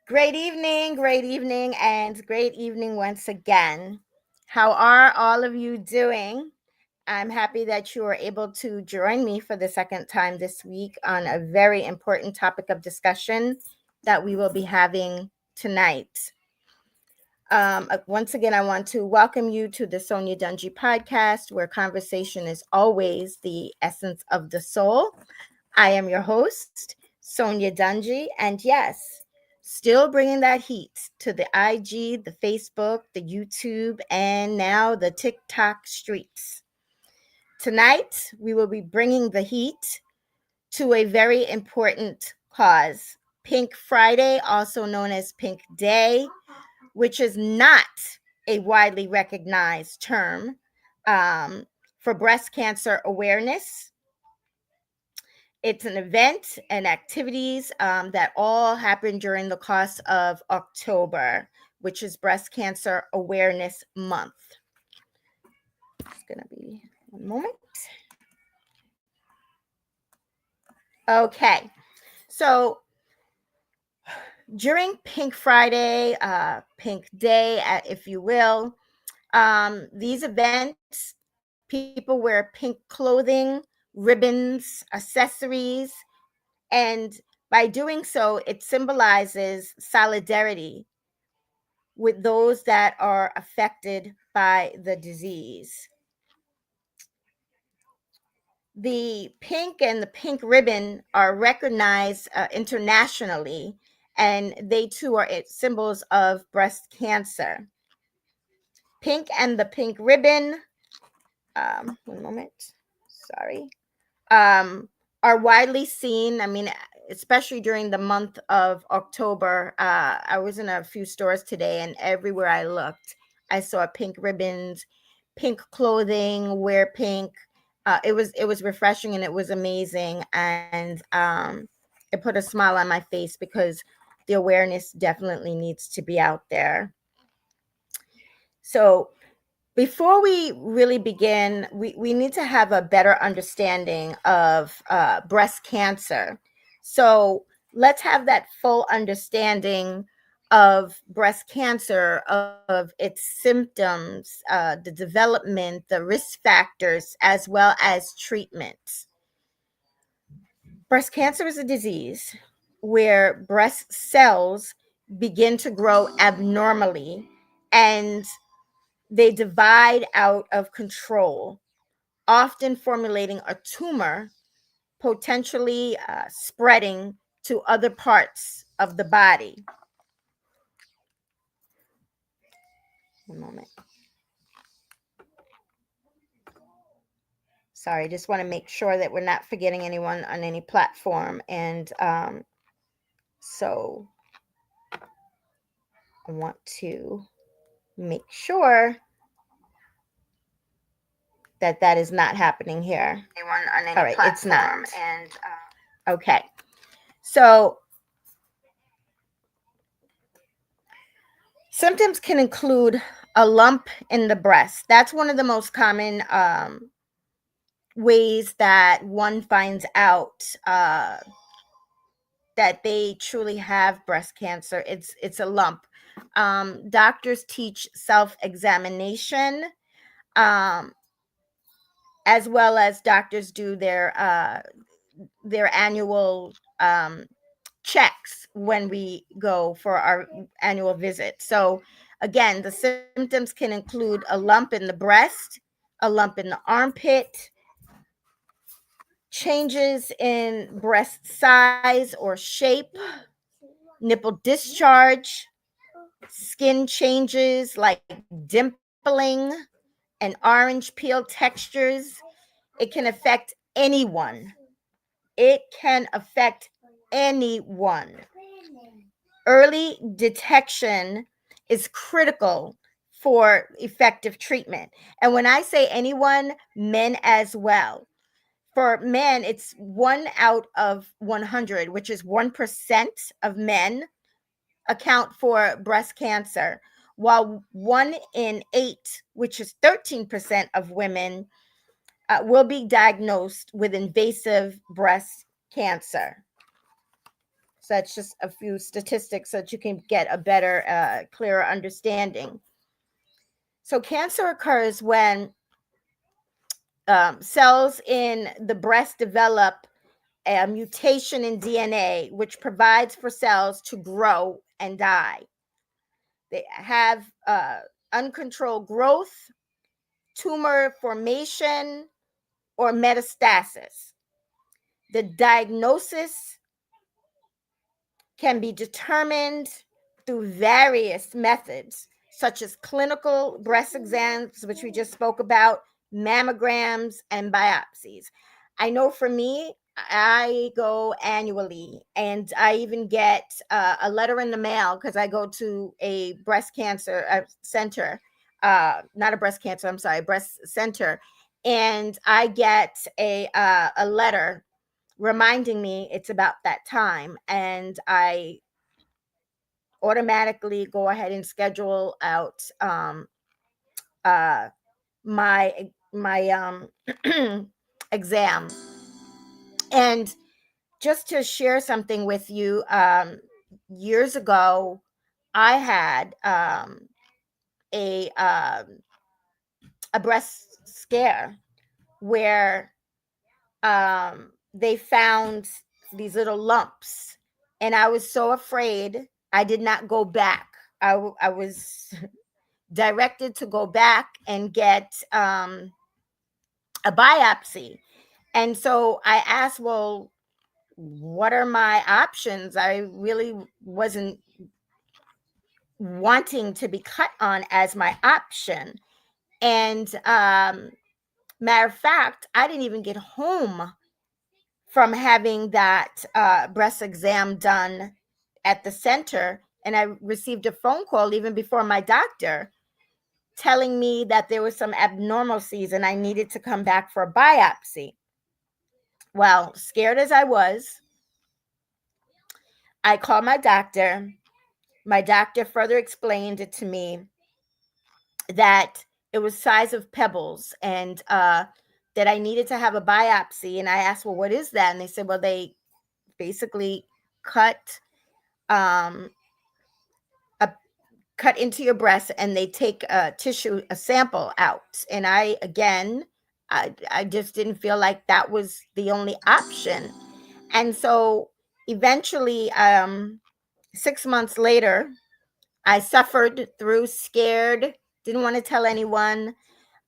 Great evening, and great evening once again. How are all of you doing? I'm happy that you are able to join me for the second time this week on a very important topic of discussion that we will be having tonight. Once again, I want to welcome you to the Sonya Dungee podcast, where conversation is always the essence of the soul. I am your host, Sonya Dungee, and yes, still bringing that heat to the IG, the Facebook, the YouTube, and now the TikTok streets. Tonight, we will be bringing the heat to a very important cause, Pink Friday, also known as Pink Day, which is not a widely recognized term for breast cancer awareness. It's an event and activities that all happen during the course of October, which is Breast Cancer Awareness Month. It's going to be one moment. Okay, so during Pink Friday, Pink Day, if you will, these events, people wear pink clothing, ribbons, accessories, and by doing so, it symbolizes solidarity with those that are affected by the disease. The pink and the pink ribbon are recognized internationally, and they too are symbols of breast cancer. Pink and the pink ribbon, one moment, sorry, are widely seen. I mean, especially during the month of October. I was in a few stores today, and everywhere I looked, I saw pink ribbons, pink clothing, wear pink. It was refreshing and it was amazing, and it put a smile on my face because the awareness definitely needs to be out there. So before we really begin, we need to have a better understanding of breast cancer. So let's have that full understanding of breast cancer, of its symptoms, the development, the risk factors, as well as treatment. Breast cancer is a disease where breast cells begin to grow abnormally and they divide out of control, often formulating a tumor, potentially spreading to other parts of the body. One moment. Sorry, I just want to make sure that we're not forgetting anyone on any platform. And so I want to make sure that that is not happening here. All right, it's not. And okay. So symptoms can include a lump in the breast. That's one of the most common ways that one finds out that they truly have breast cancer. It's a lump. Doctors teach self-examination, as well as doctors do their annual checks when we go for our annual visit. So again, the symptoms can include a lump in the breast, a lump in the armpit, changes in breast size or shape, nipple discharge, skin changes like dimpling and orange peel textures. It can affect anyone. It can affect anyone. Early detection is critical for effective treatment. And when I say anyone, men as well. For men, it's 1 out of 100, which is 1% of men account for breast cancer, while 1 in 8, which is 13% of women, will be diagnosed with invasive breast cancer. So that's just a few statistics so that you can get a better, clearer understanding. So cancer occurs when cells in the breast develop a mutation in DNA, which provides for cells to grow and die. They have uncontrolled growth, tumor formation, or metastasis. The diagnosis can be determined through various methods, such as clinical breast exams, which we just spoke about, mammograms, and biopsies. I know for me, I go annually, and I even get a letter in the mail because I go to a breast cancer center, not a breast cancer, I'm sorry, breast center, and I get a letter reminding me it's about that time, and I automatically go ahead and schedule out uh, my exam. And just to share something with you, years ago, I had a um, a breast scare where they found these little lumps, and I was so afraid I did not go back. I was directed to go back and get a biopsy. And so I asked, well, what are my options? I really wasn't wanting to be cut on as my option. And matter of fact, I didn't even get home from having that breast exam done at the center. And I received a phone call even before my doctor telling me that there was some abnormalities and I needed to come back for a biopsy. Well, scared as I was, I called my doctor. My doctor further explained it to me that it was size of pebbles, and that I needed to have a biopsy. And I asked, well, what is that? And they said, well, they basically cut um, cut into your breast, and they take a sample out. And I just didn't feel like that was the only option. And so eventually, 6 months later, I suffered through, scared, didn't want to tell anyone.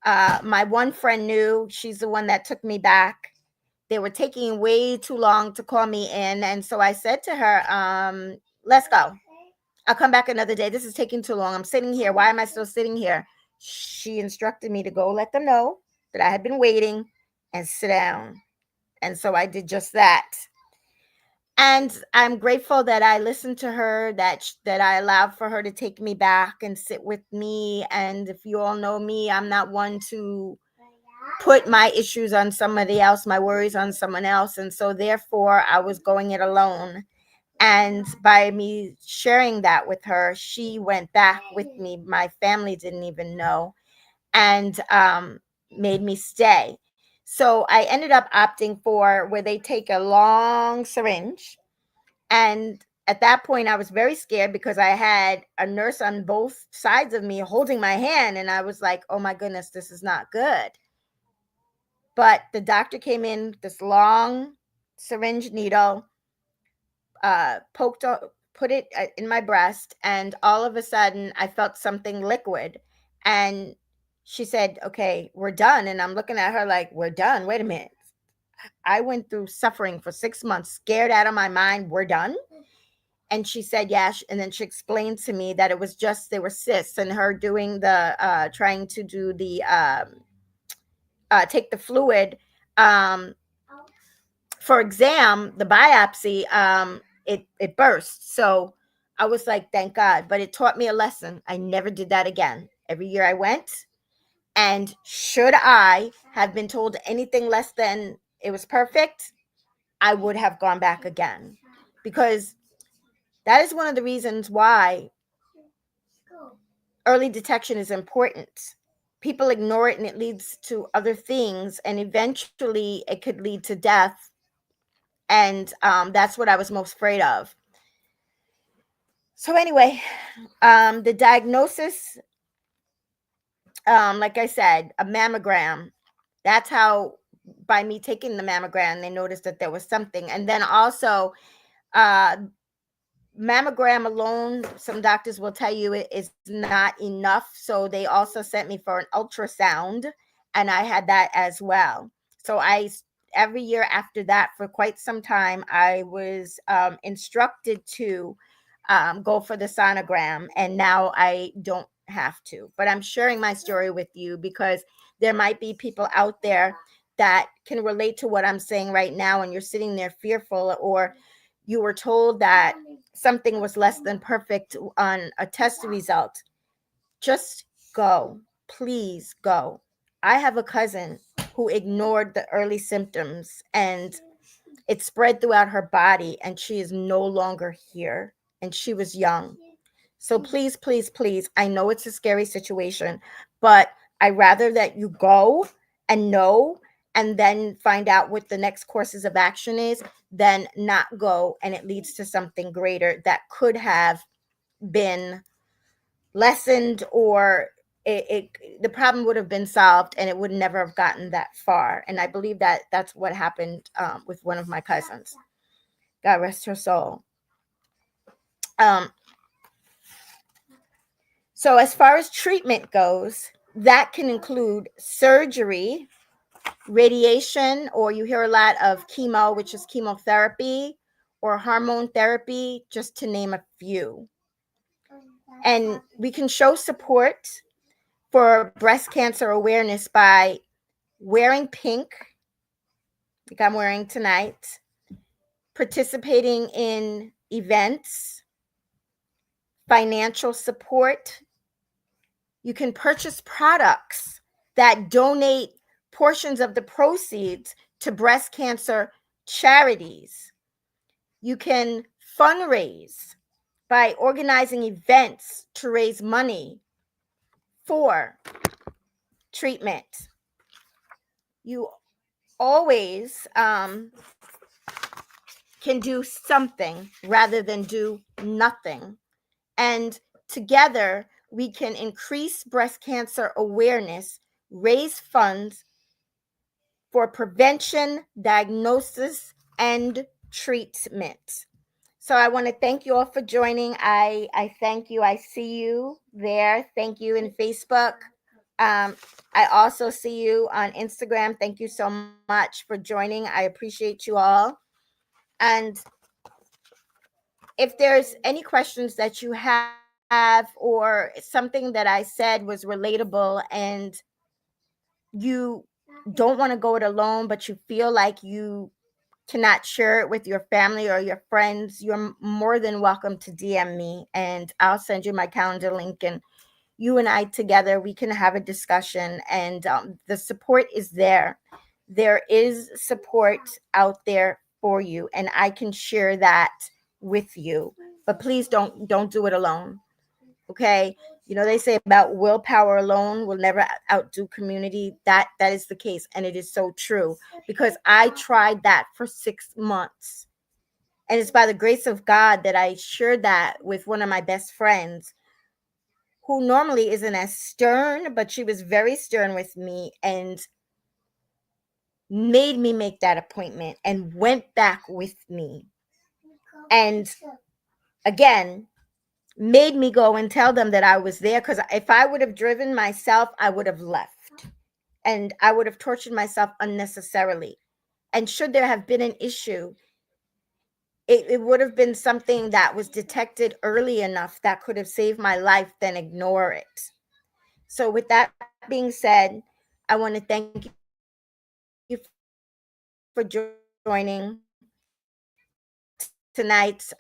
My one friend knew. She's the one that took me back. They were taking way too long to call me in. And so I said to her, let's go. I'll come back another day. This is taking too long. I'm sitting here. Why am I still sitting here? She instructed me to go let them know that I had been waiting and sit down. And so I did just that. And I'm grateful that I listened to her, that I allowed for her to take me back and sit with me. And if you all know me, I'm not one to put my issues on somebody else, my worries on someone else. And so therefore, I was going it alone. And by me sharing that with her, she went back with me. My family didn't even know, and made me stay. So I ended up opting for where they take a long syringe. And at that point, I was very scared because I had a nurse on both sides of me holding my hand. And I was like, oh my goodness, this is not good. But the doctor came in, this long syringe needle, put it in my breast, and all of a sudden I felt something liquid. And she said, okay, we're done. And I'm looking at her like, we're done? Wait a minute. I went through suffering for 6 months, scared out of my mind. We're done? And she said, yeah. And then she explained to me that it was just, there were cysts, and her doing the, trying to do the, take the fluid, for exam, the biopsy, it burst. So I was like, thank God. But it taught me a lesson. I never did that again. Every year I went. And should I have been told anything less than it was perfect, I would have gone back again. Because that is one of the reasons why early detection is important. People ignore it, and it leads to other things. And eventually it could lead to death. And that's what I was most afraid of. So anyway, the diagnosis, like I said, a mammogram. That's how, by me taking the mammogram, they noticed that there was something. And then also, uh, mammogram alone, some doctors will tell you it is not enough. So they also sent me for an ultrasound, and I had that as well. So every year after that, for quite some time, I was instructed to go for the sonogram, and now I don't have to. But I'm sharing my story with you because there might be people out there that can relate to what I'm saying right now, and you're sitting there fearful, or you were told that something was less than perfect on a test result. Just go. Please go. I have a cousin who ignored the early symptoms, and it spread throughout her body, and she is no longer here. And she was young. So please, please, please, I know it's a scary situation, but I rather that you go and know and then find out what the next courses of action is than not go and it leads to something greater that could have been lessened, or the problem would have been solved and it would never have gotten that far. And I believe that that's what happened with one of my cousins. God rest her soul. Um, So, as far as treatment goes, that can include surgery, radiation, or you hear a lot of chemo, which is chemotherapy, or hormone therapy, just to name a few. And we can show support for breast cancer awareness by wearing pink, like I'm wearing tonight, participating in events, financial support. You can purchase products that donate portions of the proceeds to breast cancer charities. You can fundraise by organizing events to raise money for treatment. You always can do something rather than do nothing. And together, we can increase breast cancer awareness, raise funds for prevention, diagnosis, and treatment. So I want to thank you all for joining. I thank you. I see you there. Thank you in Facebook. I also see you on Instagram. Thank you so much for joining. I appreciate you all. And if there's any questions that you have, or something that I said was relatable and you don't want to go it alone, but you feel like you cannot share it with your family or your friends, you're more than welcome to DM me, and I'll send you my calendar link, and you and I together, we can have a discussion. And the support is there. There is support out there for you, and I can share that with you. But please don't do it alone. Okay, you know they say about willpower alone will never outdo community. That is the case, and it is so true, because I tried that for 6 months, and it's by the grace of God that I shared that with one of my best friends, who normally isn't as stern, but she was very stern with me and made me make that appointment and went back with me, and again made me go and tell them that I was there, because if I would have driven myself, I would have left and I would have tortured myself unnecessarily. And should there have been an issue, it would have been something that was detected early enough that could have saved my life than ignore it. So, with that being said, I want to thank you for joining tonight's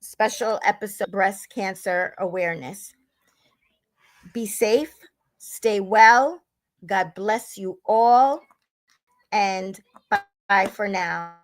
special episode breast cancer awareness. Be safe, stay well. God bless you all, and bye for now.